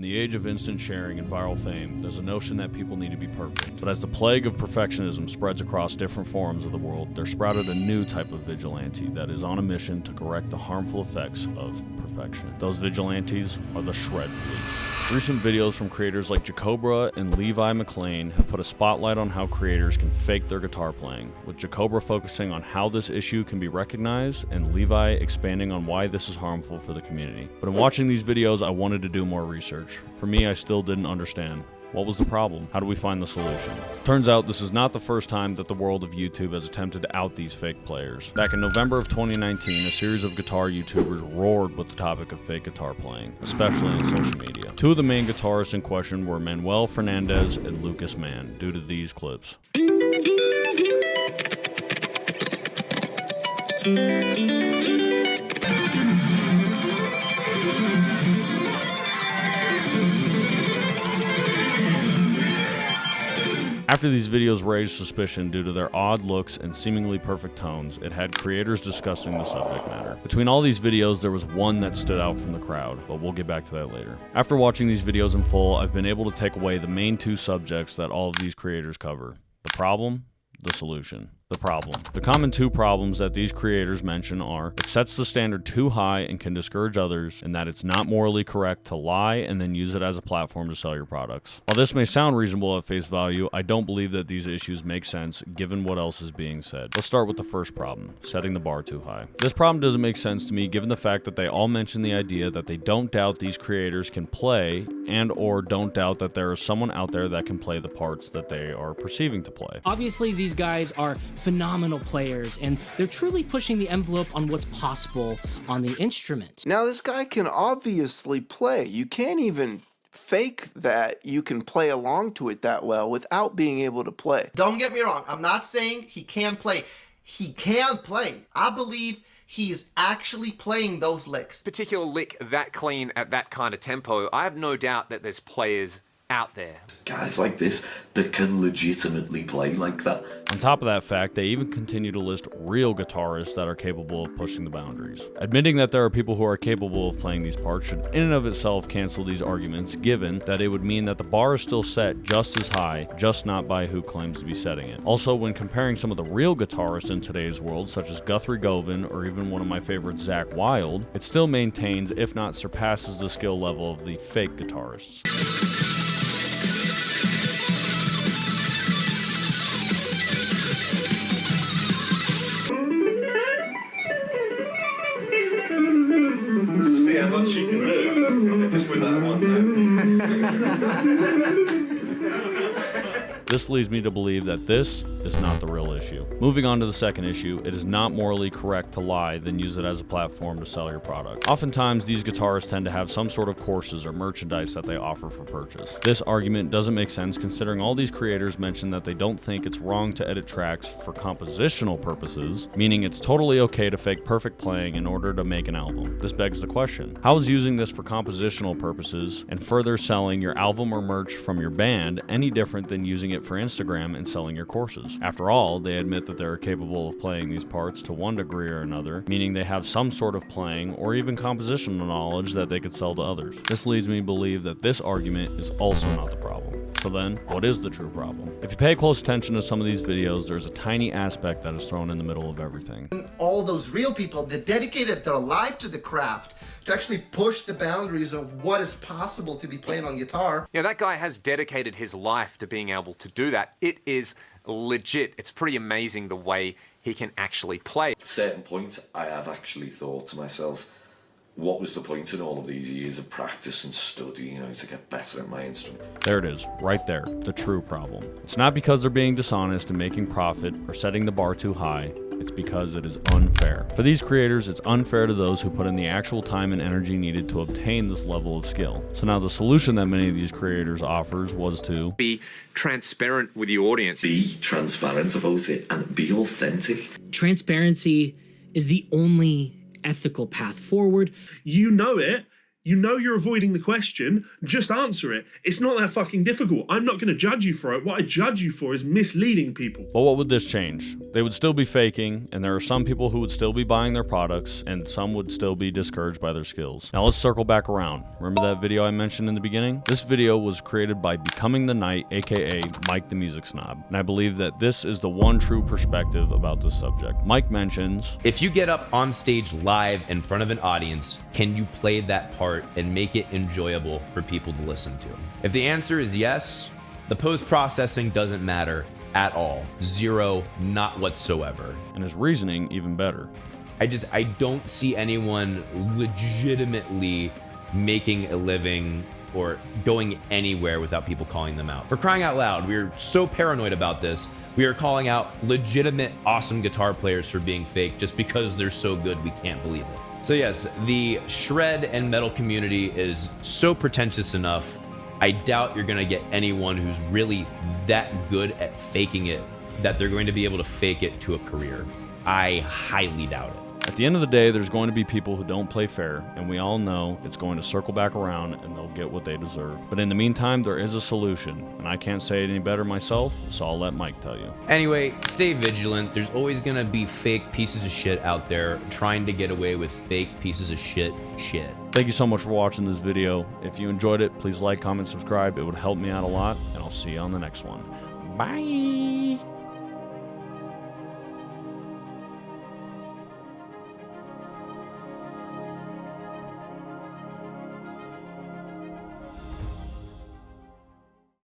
In the age of instant sharing and viral fame, there's a notion that people need to be perfect. But as the plague of perfectionism spreads across different forums of the world, there sprouted a new type of vigilante that is on a mission to correct the harmful effects of perfection. Those vigilantes are the Shred Police. Recent videos from creators like Jacobra and Levi McLean have put a spotlight on how creators can fake their guitar playing, with Jacobra focusing on how this issue can be recognized and Levi expanding on why this is harmful for the community. But in watching these videos, I wanted to do more research. For me, I still didn't understand. What was the problem? How do we find the solution? Turns out this is not the first time that the world of YouTube has attempted to out these fake players. Back in November of 2019, a series of guitar YouTubers roared with the topic of fake guitar playing, especially in social media. Two of the main guitarists in question were Manuel Fernandez and Lucas Mann, due to these clips. After these videos raised suspicion due to their odd looks and seemingly perfect tones, it had creators discussing the subject matter. Between all these videos, there was one that stood out from the crowd, but we'll get back to that later. After watching these videos in full, I've been able to take away the main two subjects that all of these creators cover: the problem, the solution. The problem. The common two problems that these creators mention are: it sets the standard too high and can discourage others, and that it's not morally correct to lie and then use it as a platform to sell your products. While this may sound reasonable at face value, I don't believe that these issues make sense given what else is being said. Let's start with the first problem, setting the bar too high. This problem doesn't make sense to me given the fact that they all mention the idea that they don't doubt these creators can play and or don't doubt that there is someone out there that can play the parts that they are perceiving to play. Obviously, these guys are phenomenal players, and they're truly pushing the envelope on what's possible on the instrument. Now, this guy can obviously play. You can't even fake that you can play along to it that well without being able to play. Don't get me wrong. I'm not saying he can't play. He can play. I believe he is actually playing those licks. Particular lick that clean at that kind of tempo, I have no doubt that there's players out there. Guys like this that can legitimately play like that. On top of that fact, they even continue to list real guitarists that are capable of pushing the boundaries. Admitting that there are people who are capable of playing these parts should in and of itself cancel these arguments, given that it would mean that the bar is still set just as high, just not by who claims to be setting it. Also, when comparing some of the real guitarists in today's world, such as Guthrie Govan or even one of my favorites, Zach Wilde, it still maintains, if not surpasses, the skill level of the fake guitarists. See how much she can do just with that one hand. This leads me to believe that this is not the real issue. Moving on to the second issue, it is not morally correct to lie, then use it as a platform to sell your product. Oftentimes, these guitarists tend to have some sort of courses or merchandise that they offer for purchase. This argument doesn't make sense considering all these creators mention that they don't think it's wrong to edit tracks for compositional purposes, meaning it's totally okay to fake perfect playing in order to make an album. This begs the question, how is using this for compositional purposes and further selling your album or merch from your band any different than using it for Instagram and selling your courses? After all, they admit that they are capable of playing these parts to one degree or another, meaning they have some sort of playing or even compositional knowledge that they could sell to others. This leads me to believe that this argument is also not the problem. So then, what is the true problem? If you pay close attention to some of these videos, there's a tiny aspect that is thrown in the middle of everything. All those real people that dedicated their life to the craft to actually push the boundaries of what is possible to be played on guitar. Yeah, that guy has dedicated his life to being able to do that. It is legit. It's pretty amazing the way he can actually play. At a certain point, I have actually thought to myself, what was the point in all of these years of practice and study, to get better at my instrument? There it is, right there, the true problem. It's not because they're being dishonest and making profit or setting the bar too high. It's because it is unfair. For these creators, it's unfair to those who put in the actual time and energy needed to obtain this level of skill. So now the solution that many of these creators offers was to be transparent with your audience. Be transparent about it and be authentic. Transparency is the only ethical path forward. You know it, You know you're avoiding the question, just answer it. It's not that fucking difficult. I'm not going to judge you for it. What I judge you for is misleading people. But what would this change? They would still be faking, and there are some people who would still be buying their products, and some would still be discouraged by their skills. Now let's circle back around. Remember that video I mentioned in the beginning? This video was created by Becoming the Knight, aka Mike the Music Snob, and I believe that this is the one true perspective about this subject. Mike mentions, if you get up on stage live in front of an audience, can you play that part and make it enjoyable for people to listen to? If the answer is yes, the post-processing doesn't matter at all. Zero, not whatsoever. and his reasoning even better. I don't see anyone legitimately making a living or going anywhere without people calling them out. For crying out loud, we're so paranoid about this. We are calling out legitimate, awesome guitar players for being fake just because they're so good we can't believe it. So yes, the shred and metal community is so pretentious enough. I doubt you're gonna get anyone who's really that good at faking it that they're going to be able to fake it to a career. I highly doubt it. At the end of the day, there's going to be people who don't play fair, and we all know it's going to circle back around and they'll get what they deserve. But in the meantime, there is a solution, and I can't say it any better myself, so I'll let Mike tell you. Anyway, stay vigilant. There's always gonna be fake pieces of shit out there trying to get away with fake pieces of shit. Thank you so much for watching this video. If you enjoyed it, please like, comment, subscribe. It would help me out a lot, and I'll see you on the next one. Bye!